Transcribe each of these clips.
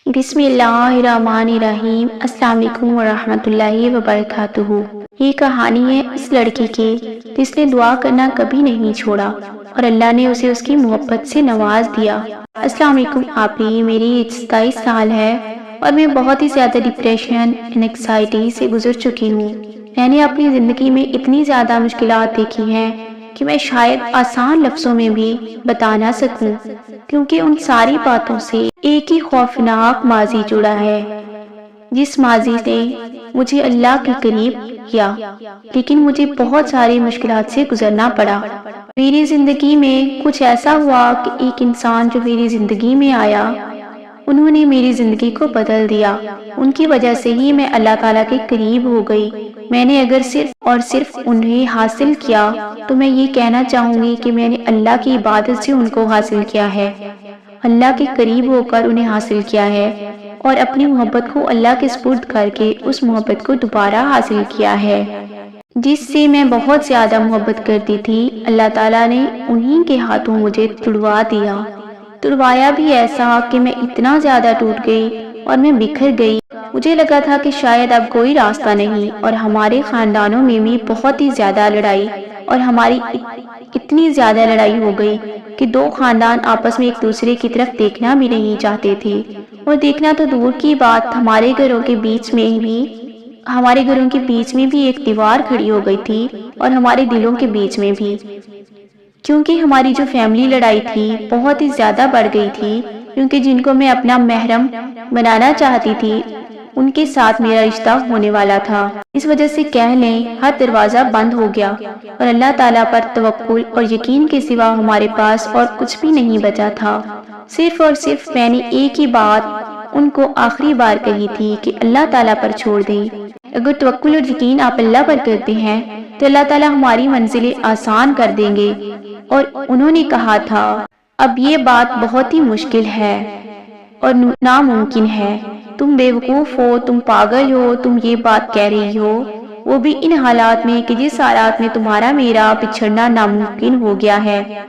बिस्मिल्लाहिर्रहमानिर्रहीम। अस्सलाम वालेकुम वरहमतुल्लाहि वबरकातुहू। ये कहानी है उस लड़की की जिसने दुआ करना कभी नहीं छोड़ा और अल्लाह ने उसे उसकी मोहब्बत से नवाज दिया। अस्सलाम वालेकुम आपी, मेरी एज 27 साल है और मैं बहुत ही ज़्यादा डिप्रेशन एंड एंग्जाइटी से गुजर चुकी हूँ। मैंने अपनी ज़िंदगी में इतनी ज़्यादा मुश्किलात देखी हैं कि मैं शायद आसान लफ्ज़ों में भी बता ना सकूं, क्योंकि उन सारी बातों से एक ही खौफनाक माजी जुड़ा है, जिस माजी ने मुझे अल्लाह के करीब किया, लेकिन मुझे बहुत सारी मुश्किलात से गुजरना पड़ा। मेरी ज़िंदगी में कुछ ऐसा हुआ कि एक इंसान जो मेरी ज़िंदगी में आया, उन्होंने मेरी ज़िंदगी को बदल दिया। उनकी वजह से ही मैं अल्लाह ताला के करीब हो गई। मैंने अगर सिर्फ और सिर्फ उन्हें हासिल किया तो मैं ये कहना चाहूँगी कि मैंने अल्लाह की इबादत से उनको हासिल किया है, अल्लाह के करीब होकर उन्हें हासिल किया है और अपनी मोहब्बत को अल्लाह के सुपुर्द करके उस मोहब्बत को दोबारा हासिल किया है जिससे मैं बहुत ज़्यादा मोहब्बत करती थी। अल्लाह ताला ने उन्हीं के हाथों मुझे तुड़वा दिया, तुड़वाया भी ऐसा कि मैं इतना ज़्यादा टूट गई और मैं बिखर गई। मुझे लगा था कि शायद अब कोई रास्ता नहीं और हमारे खानदानों में भी बहुत ही ज़्यादा लड़ाई और हमारी इतनी ज़्यादा लड़ाई हो गई कि दो खानदान आपस में एक दूसरे की तरफ देखना भी नहीं चाहते थे। और देखना तो दूर की बात, हमारे घरों के बीच में भी एक दीवार खड़ी हो गई थी और हमारे दिलों के बीच में भी, क्योंकि हमारी जो फैमिली लड़ाई थी बहुत ही ज़्यादा बढ़ गई थी, क्योंकि जिनको मैं अपना महरम बनाना चाहती थी उनके साथ मेरा रिश्ता होने वाला था। इस वजह से कह लें हर दरवाज़ा बंद हो गया और अल्लाह ताला पर तवक्कुल और यकीन के सिवा हमारे पास और कुछ भी नहीं बचा था। सिर्फ और सिर्फ मैंने एक ही बात उनको आखिरी बार कही थी कि अल्लाह ताला पर छोड़ दें। अगर तवक्कुल और यकीन आप अल्लाह पर करते हैं तो अल्लाह ताला हमारी मंजिलें आसान कर देंगे। और उन्होंने कहा था, अब ये बात बहुत ही मुश्किल है और नामुमकिन है, तुम बेवकूफ़ हो, तुम पागल हो, तुम ये बात कह रही हो, वो भी इन हालात में कि जिस हालात में तुम्हारा मेरा बिछड़ना नामुमकिन हो गया है।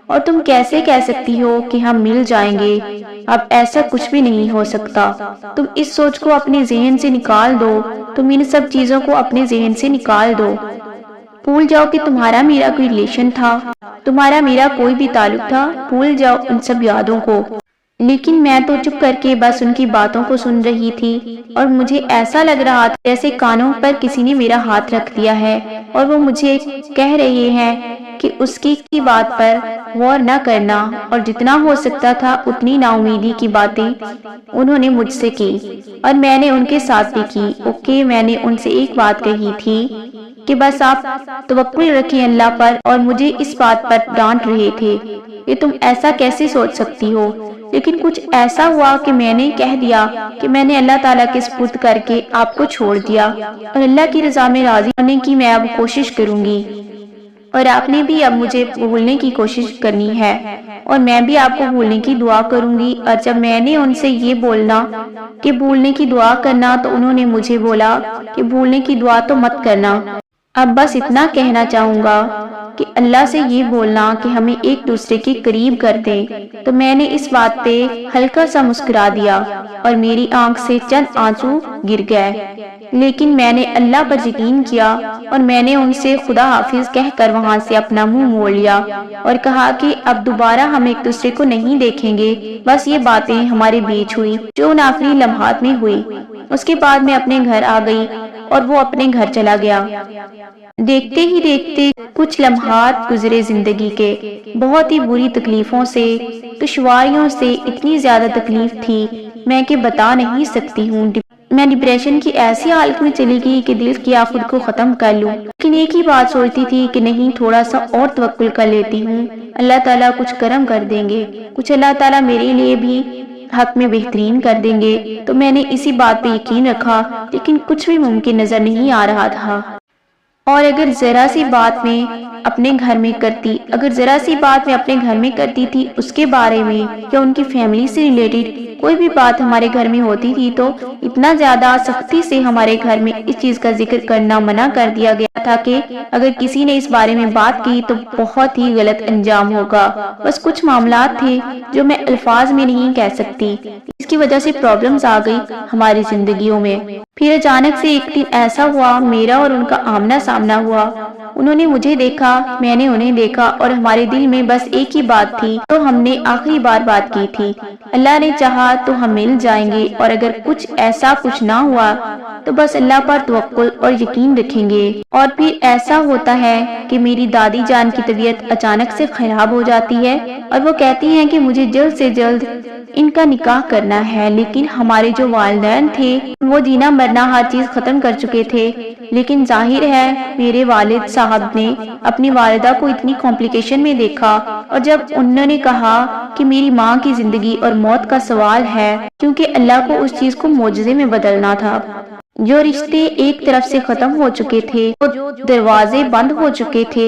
और तुम कैसे कह सकती हो कि हम मिल जाएंगे? अब ऐसा कुछ भी नहीं हो सकता। तुम इस सोच को अपने ज़हन से निकाल दो, तुम इन सब चीज़ों को अपने ज़हन से निकाल दो। भूल जाओ कि तुम्हारा मेरा कोई रिलेशन था, तुम्हारा मेरा कोई भी ताल्लुक था, भूल जाओ उन सब यादों को। लेकिन मैं तो चुप करके बस उनकी बातों को सुन रही थी और मुझे ऐसा लग रहा था जैसे कानों पर किसी ने मेरा हाथ रख दिया है और वो मुझे कह रहे हैं कि उसकी की बात पर गौर न करना। और जितना हो सकता था उतनी नाउमीदी की बातें उन्होंने मुझसे की और मैंने उनके साथ भी की। ओके, मैंने उनसे एक बात कही थी कि बस आप तवक्कुल रखें अल्लाह पर, और मुझे इस बात पर डांट रहे थे कि तुम ऐसा कैसे सोच सकती हो। लेकिन कुछ ऐसा हुआ कि मैंने कह दिया कि मैंने अल्लाह ताला के सुपुर्द करके आपको छोड़ दिया और अल्लाह की रज़ा में राज़ी होने की मैं अब कोशिश करूंगी और आपने भी अब मुझे भूलने की कोशिश करनी है और मैं भी आपको भूलने की दुआ करूंगी। और जब मैंने उनसे ये बोलना कि भूलने की दुआ करना, तो उन्होंने मुझे बोला कि भूलने की दुआ तो मत करना। अब बस इतना कहना चाहूँगा कि अल्लाह से ये बोलना कि हमें एक दूसरे के करीब कर दे। तो मैंने इस बात पे हल्का सा मुस्कुरा दिया और मेरी आंख से चंद आंसू गिर गए, लेकिन मैंने अल्लाह पर यकीन किया और मैंने उनसे खुदा हाफिज कहकर वहां से अपना मुंह मोड़ लिया और कहा कि अब दोबारा हम एक दूसरे को नहीं देखेंगे। बस ये बातें हमारे बीच हुई जो उन आखिरी लम्हात में हुई। उसके बाद मैं अपने घर आ गई और वो अपने घर चला गया। देखते ही देखते कुछ लम्हात गुजरे जिंदगी के, बहुत ही बुरी तकलीफों से, दुश्वारियों से, इतनी ज्यादा तकलीफ थी मैं कि बता नहीं सकती हूँ। मैं डिप्रेशन की ऐसी हालत में चली गई कि दिल किया खुद को खत्म कर लूं, लेकिन एक ही बात सोचती थी कि नहीं, थोड़ा सा और तवक्कुल कर लेती हूँ, अल्लाह ताला कुछ करम कर देंगे, कुछ अल्लाह ताला मेरे लिए भी हक में बेहतरीन कर देंगे। तो मैंने इसी बात पे यकीन रखा, लेकिन कुछ भी मुमकिन नजर नहीं आ रहा था। और अगर जरा सी बात में अपने घर में करती थी उसके बारे में या उनकी फैमिली से रिलेटेड کوئی بھی بات ہمارے گھر میں ہوتی تھی تو اتنا زیادہ سختی سے ہمارے گھر میں اس چیز کا ذکر کرنا منع کر دیا گیا تھا کہ اگر کسی نے اس بارے میں بات کی تو بہت ہی غلط انجام ہوگا۔ بس کچھ معاملات تھے جو میں الفاظ میں نہیں کہہ سکتی، اس کی وجہ سے پرابلمز آ گئی ہماری زندگیوں میں۔ پھر اچانک سے ایک دن ایسا ہوا، میرا اور ان کا آمنا سامنا ہوا۔ انہوں نے مجھے دیکھا، میں نے انہیں دیکھا، اور ہمارے دل میں بس ایک ہی بات تھی تو ہم نے آخری بار بات کی تھی، اللہ نے چاہا تو ہم مل جائیں گے، اور اگر کچھ نہ ہوا تو بس اللہ پر توکل اور یقین رکھیں گے۔ اور پھر ایسا ہوتا ہے کہ میری دادی جان کی طبیعت اچانک سے خراب ہو جاتی ہے اور وہ کہتی ہیں کہ مجھے جلد سے جلد ان کا نکاح کرنا ہے، لیکن ہمارے جو والدین تھے وہ جینا مرنا ہر چیز ختم کر چکے تھے، لیکن ظاہر ہے میرے والد صاحب نے اپنی والدہ کو اتنی کمپلیکیشن میں دیکھا، اور جب انہوں نے کہا کہ میری ماں کی زندگی اور موت کا سوال ہے، کیونکہ اللہ کو اس چیز کو معجزے میں بدلنا تھا۔ جو رشتے ایک طرف سے ختم ہو چکے تھے، جو دروازے بند ہو چکے تھے،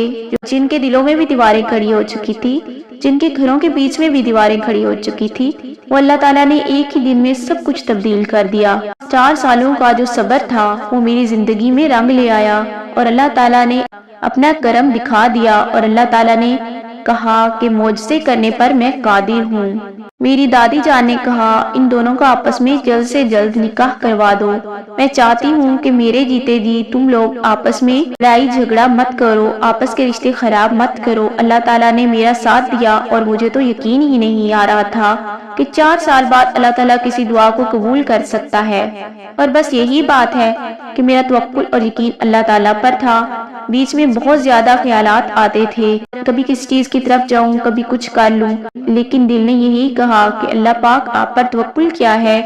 جن کے دلوں میں بھی دیواریں کھڑی ہو چکی تھی، جن کے گھروں کے بیچ میں بھی دیواریں کھڑی ہو چکی تھی، وہ اللہ تعالیٰ نے ایک ہی دن میں سب کچھ تبدیل کر دیا۔ 4 سالوں کا جو صبر تھا وہ میری زندگی میں رنگ لے آیا، اور اللہ تعالیٰ نے اپنا کرم دکھا دیا، اور اللہ تعالیٰ نے کہا کہ معجزے کرنے پر میں قادر ہوں۔ میری دادی جان نے کہا ان دونوں کا آپس میں جلد سے جلد نکاح کروا دو، میں چاہتی ہوں کہ میرے جیتے جی تم لوگ آپس میں لڑائی جھگڑا مت کرو، آپس کے رشتے خراب مت کرو۔ اللہ تعالیٰ نے میرا ساتھ دیا، اور مجھے تو یقین ہی نہیں آ رہا تھا کہ 4 سال بعد اللہ تعالیٰ کسی دعا کو قبول کر سکتا ہے، اور بس یہی بات ہے کہ میرا توکل اور یقین اللہ تعالیٰ پر تھا۔ بیچ میں بہت زیادہ خیالات آتے تھے، کبھی کس چیز کی طرف جاؤں، کبھی کچھ کر لوں، لیکن دل نے یہی کہا کہ اللہ پاک آپ پر توکل کیا ہے،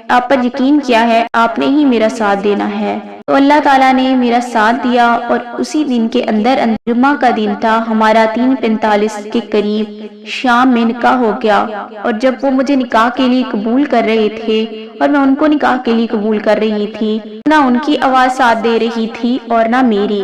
آپ پر یقین کیا ہے، آپ نے ہی میرا ساتھ دینا ہے۔ تو اللہ تعالیٰ نے میرا ساتھ دیا، اور اسی دن کے اندر جمعہ کا دن تھا، ہمارا 3:45 کے قریب شام میں نکاح ہو گیا۔ اور جب وہ مجھے نکاح کے لیے قبول کر رہے تھے اور میں ان کو نکاح کے لیے قبول کر رہی تھی، نہ ان کی آواز ساتھ دے رہی تھی اور نہ میری۔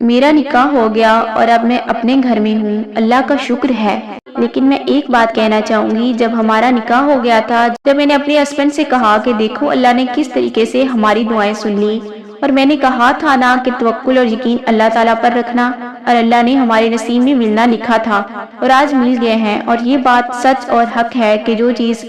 میرا نکاح ہو گیا اور اب میں اپنے گھر میں ہوں، اللہ کا شکر ہے۔ لیکن میں ایک بات کہنا چاہوں گی، جب ہمارا نکاح ہو گیا تھا، جب میں نے اپنے ہسبینڈ سے کہا کہ دیکھو اللہ نے کس طریقے سے ہماری دعائیں سن لی، اور میں نے کہا تھا نا کہ توکل اور یقین اللہ تعالیٰ پر رکھنا، اور اللہ نے ہمارے نصیب میں ملنا لکھا تھا اور آج مل گئے ہیں۔ اور یہ بات سچ اور حق ہے کہ جو چیز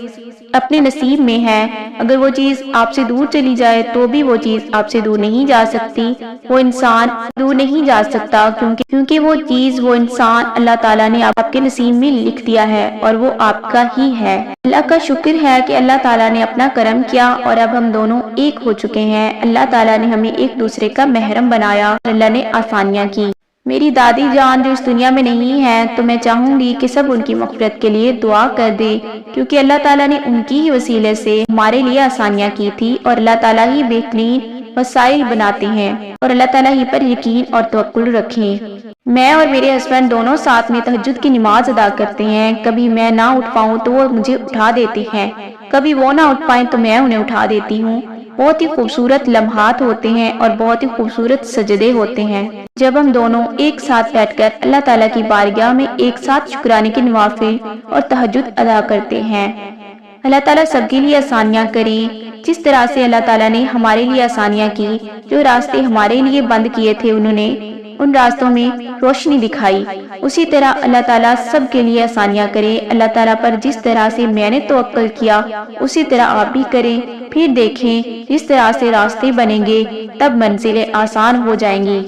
اپنے نصیب میں ہے، اگر وہ چیز آپ سے دور چلی جائے تو بھی وہ چیز آپ سے دور نہیں جا سکتی، وہ انسان دور نہیں جا سکتا، کیونکہ وہ چیز وہ انسان اللہ تعالیٰ نے آپ کے نصیب میں لکھ دیا ہے اور وہ آپ کا ہی ہے۔ اللہ کا شکر ہے کہ اللہ تعالیٰ نے اپنا کرم کیا اور اب ہم دونوں ایک ہو چکے ہیں۔ اللہ تعالیٰ نے ہمیں ایک دوسرے کا محرم بنایا اور اللہ نے آسانیاں کی۔ میری دادی جان جو اس دنیا میں نہیں ہے، تو میں چاہوں گی کہ سب ان کی مغفرت کے لیے دعا کر دے، کیونکہ اللہ تعالیٰ نے ان کی ہی وسیلے سے ہمارے لیے آسانیاں کی تھی، اور اللہ تعالیٰ ہی بہترین وسائل بناتے ہیں، اور اللہ تعالیٰ ہی پر یقین اور توکل رکھیں۔ میں اور میرے ہسبینڈ دونوں ساتھ میں تہجد کی نماز ادا کرتے ہیں، کبھی میں نہ اٹھ پاؤں تو وہ مجھے اٹھا دیتے ہیں، کبھی وہ نہ اٹھ پائیں تو میں انہیں اٹھا دیتی ہوں۔ بہت ہی خوبصورت لمحات ہوتے ہیں اور بہت ہی خوبصورت سجدے ہوتے ہیں جب ہم دونوں ایک ساتھ بیٹھ کر اللہ تعالیٰ کی بارگاہ میں ایک ساتھ شکرانے کے نوافل اور تہجد ادا کرتے ہیں۔ اللہ تعالیٰ سب کے لیے آسانیاں کریں، جس طرح سے اللہ تعالیٰ نے ہمارے لیے آسانیاں کی، جو راستے ہمارے لیے بند کیے تھے انہوں نے ان راستوں میں روشنی دکھائی، اسی طرح اللہ تعالیٰ سب کے لیے آسانیاں کرے۔ اللہ تعالیٰ پر جس طرح سے میں نے توکل کیا اسی طرح آپ بھی کریں، پھر دیکھیں جس طرح سے راستے بنیں گے تب منزلیں آسان ہو جائیں گی۔